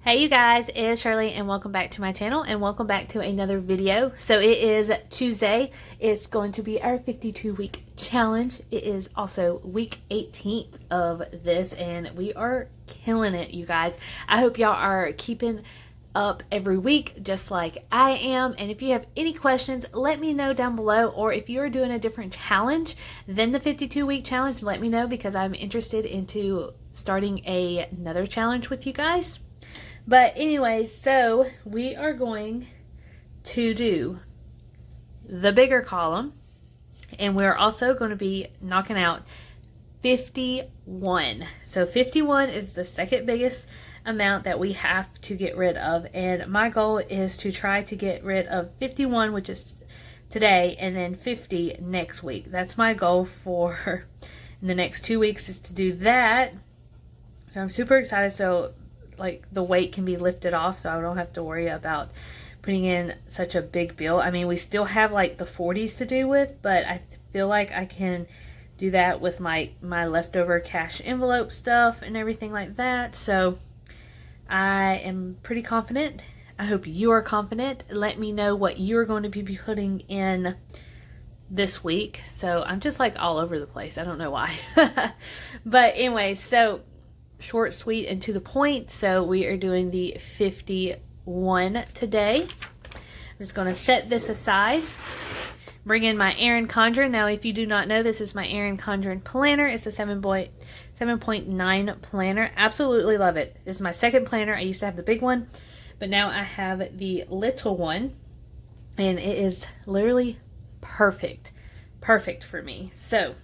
Hey you guys, it's Shirley and welcome back to my channel and welcome back to another video. So it is Tuesday. It's going to be our 52-week challenge. It is also week 18th of this and we are killing it, you guys. I hope y'all are keeping up every week just like I am, and if you have any questions, let me know down below, or if you're doing a different challenge than the 52-week challenge, let me know, because I'm interested into starting another challenge with you guys. But anyways, so we are going to do the bigger column, and we're also going to be knocking out 51. So 51 is the second biggest amount that we have to get rid of, and my goal is to try to get rid of 51, which is today, and then 50 next week. That's my goal for in the next 2 weeks, is to do that. So I'm super excited. So like the weight can be lifted off, so I don't have to worry about putting in such a big bill. I mean, we still have like the 40s to do with, but I feel like I can do that with my leftover cash envelope stuff and everything like that. So I am pretty confident. I hope you are confident. Let me know what you're going to be putting in this week. So I'm just like all over the place. I don't know why. But anyway, so short, sweet, and to the point. So we are doing the 51 today. I'm just going to set this aside. Bring in my Erin Condren. Now, if you do not know, this is my Erin Condren planner. It's a 7.9 planner. Absolutely love it. This is my second planner. I used to have the big one, but now I have the little one, and it is literally perfect. Perfect for me. So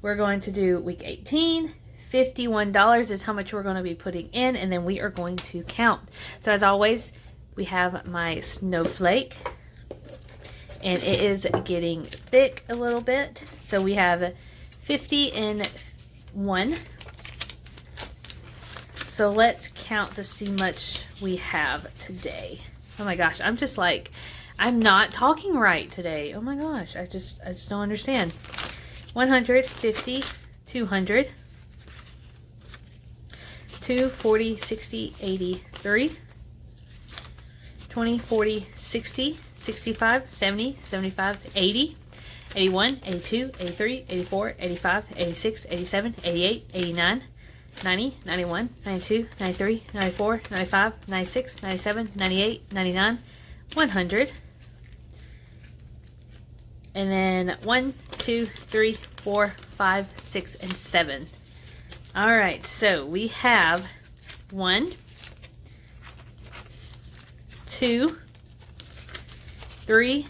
we're going to do week 18. $51 is how much we're going to be putting in, and then we are going to count. So as always, we have my snowflake, and it is getting thick a little bit. So we have 50 in one. So let's count to see much we have today. Oh my gosh, I'm just like, I'm not talking right today. Oh my gosh, I just don't understand. 150, 200, 2, 40, 60, 80, 3, 20, 40, 60, 65, 70, 75, 80, 81, 82, 83, 84, 85, 86, 87, 88, 89, 90, 91, 92, 93, 94, 95, 96, 97, 98, 99, 100. And then 1, 2, 3, 4, 5, 6, and 7. All right, so we have 1, 2, 3,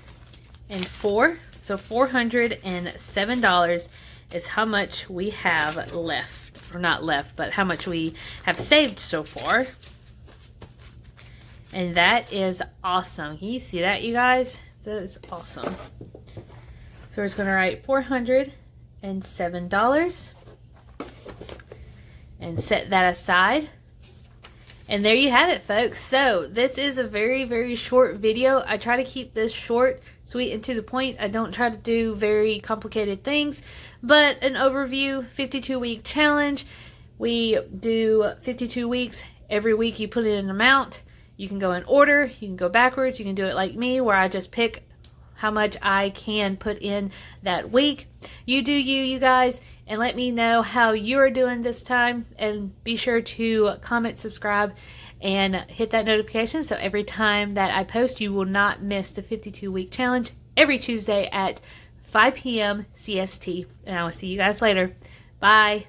and 4. So $407 is how much we have left, or not left, but how much we have saved so far. And that is awesome. Can you see that, you guys? That is awesome. So we're just going to write $407 and set that aside. And there you have it, folks. So this is a very, very short video. I try to keep this short, sweet, and to the point. I don't try to do very complicated things, but an overview, 52-week challenge. We do 52 weeks. Every week you put in an amount. You can go in order. You can go backwards. You can do it like me, where I just pick how much I can put in that week. You do you guys, and let me know how you're doing this time, and be sure to comment, subscribe, and hit that notification so every time that I post, you will not miss the 52-week challenge every Tuesday at 5 p.m. CST. And I will see you guys later. Bye.